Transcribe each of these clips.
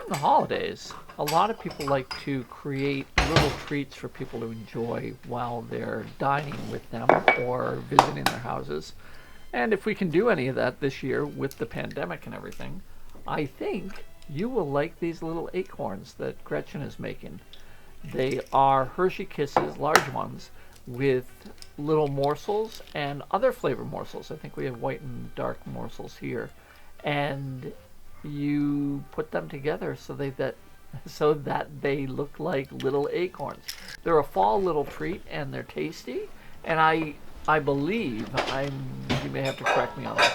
During the holidays, a lot of people like to create little treats for people to enjoy while they're dining with them or visiting their houses. And if we can do any of that this year with the pandemic and everything, I think you will like these little acorns that Gretchen is making. They are Hershey Kisses, large ones, with little morsels and other flavor morsels. I think we have white and dark morsels here. And you put them together so that they look like little acorns. They're a fall little treat and they're tasty. And I believe you may have to correct me on this.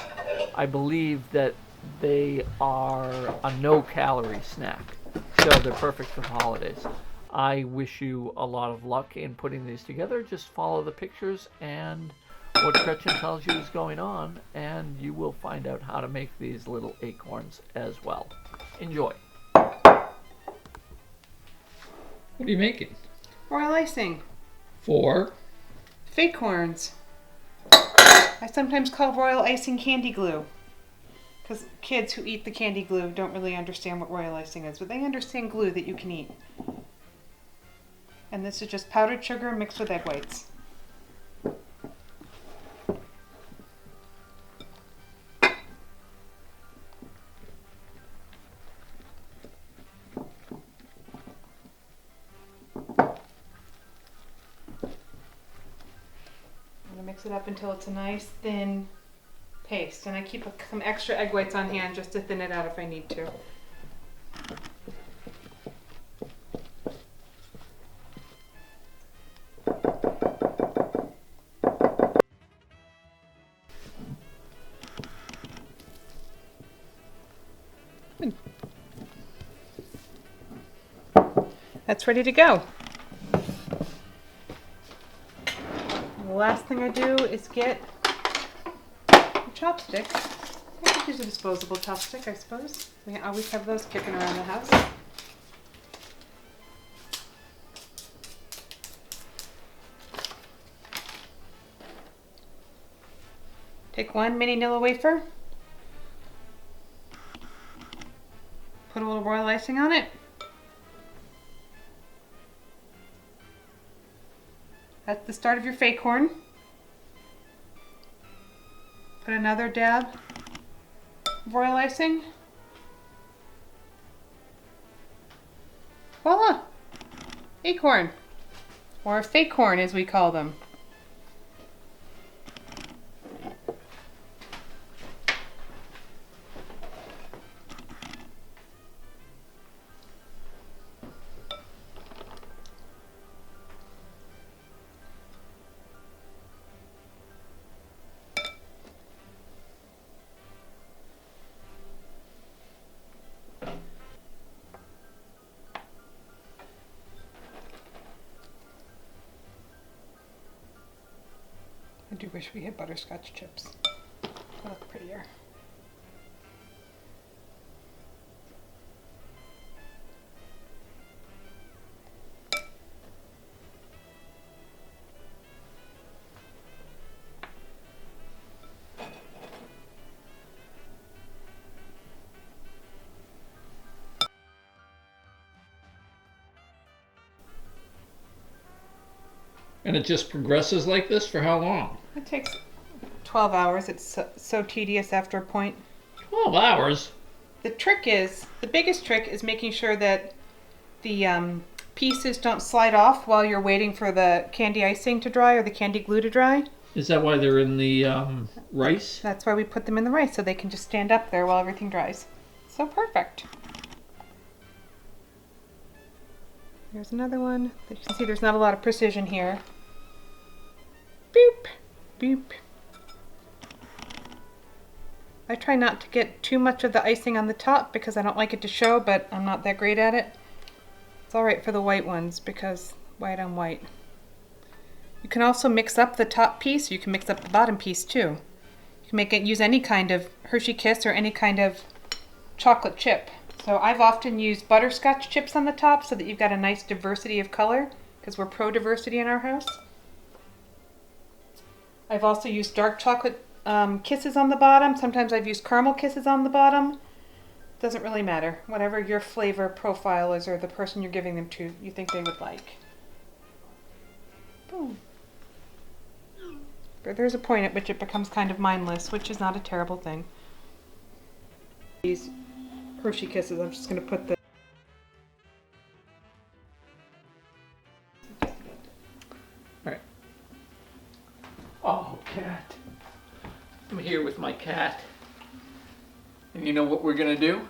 I believe that they are a no calorie snack. So they're perfect for the holidays. I wish you a lot of luck in putting these together. Just follow the pictures and what Gretchen tells you is going on, and you will find out how to make these little acorns as well. Enjoy. What are you making? Royal icing. For? FakeCorns. I sometimes call royal icing candy glue. Because kids who eat the candy glue don't really understand what royal icing is, but they understand glue that you can eat. And this is just powdered sugar mixed with egg whites. Mix it up until it's a nice thin paste, and I keep some extra egg whites on hand just to thin it out if I need to. That's ready to go. The last thing I do is get a chopstick. I could use a disposable chopstick, I suppose. We always have those kicking around the house. Take one mini Nilla wafer. Put a little royal icing on it. That's the start of your fake corn. Put another dab of royal icing. Voila! Acorn, or fake corn as we call them. I do wish we had butterscotch chips. They look prettier. And it just progresses like this for how long? It takes 12 hours. It's so tedious after a point. 12 hours? The biggest trick is making sure that the pieces don't slide off while you're waiting for the candy icing to dry or the candy glue to dry. Is that why they're in the rice? That's why we put them in the rice, so they can just stand up there while everything dries. So perfect. Here's another one. You can see there's not a lot of precision here. Boop, boop. I try not to get too much of the icing on the top because I don't like it to show, but I'm not that great at it. It's alright for the white ones because white on white. You can also mix up the top piece. You can mix up the bottom piece too. You can use any kind of Hershey Kiss or any kind of chocolate chip. So I've often used butterscotch chips on the top so that you've got a nice diversity of color because we're pro diversity in our house. I've also used dark chocolate kisses on the bottom. Sometimes I've used caramel kisses on the bottom. Doesn't really matter. Whatever your flavor profile is or the person you're giving them to, you think they would like. Boom. But there's a point at which it becomes kind of mindless, which is not a terrible thing. These Hershey Kisses, I'm just going to put the... Alright. Oh, cat. I'm here with my cat. And you know what we're going to do?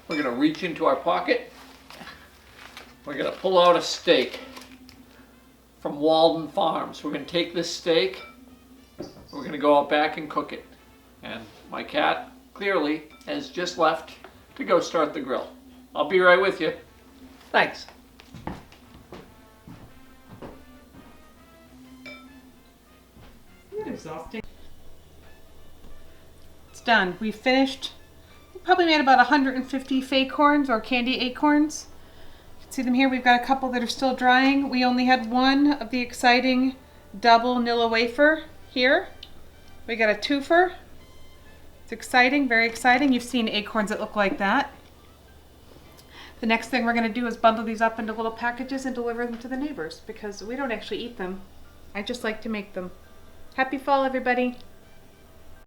We're going to reach into our pocket. We're going to pull out a steak from Walden Farms. We're going to take this steak. We're going to go out back and cook it. And my cat clearly has just left to go start the grill. I'll be right with you. Thanks. Exhausting. It's done. We finished. We probably made about 150 FakeCorns or candy acorns. You can see them here. We've got a couple that are still drying. We only had one of the exciting double Nilla Wafer here. We got a twofer. It's exciting, very exciting. You've seen acorns that look like that. The next thing we're going to do is bundle these up into little packages and deliver them to the neighbors because we don't actually eat them. I just like to make them. Happy fall, everybody.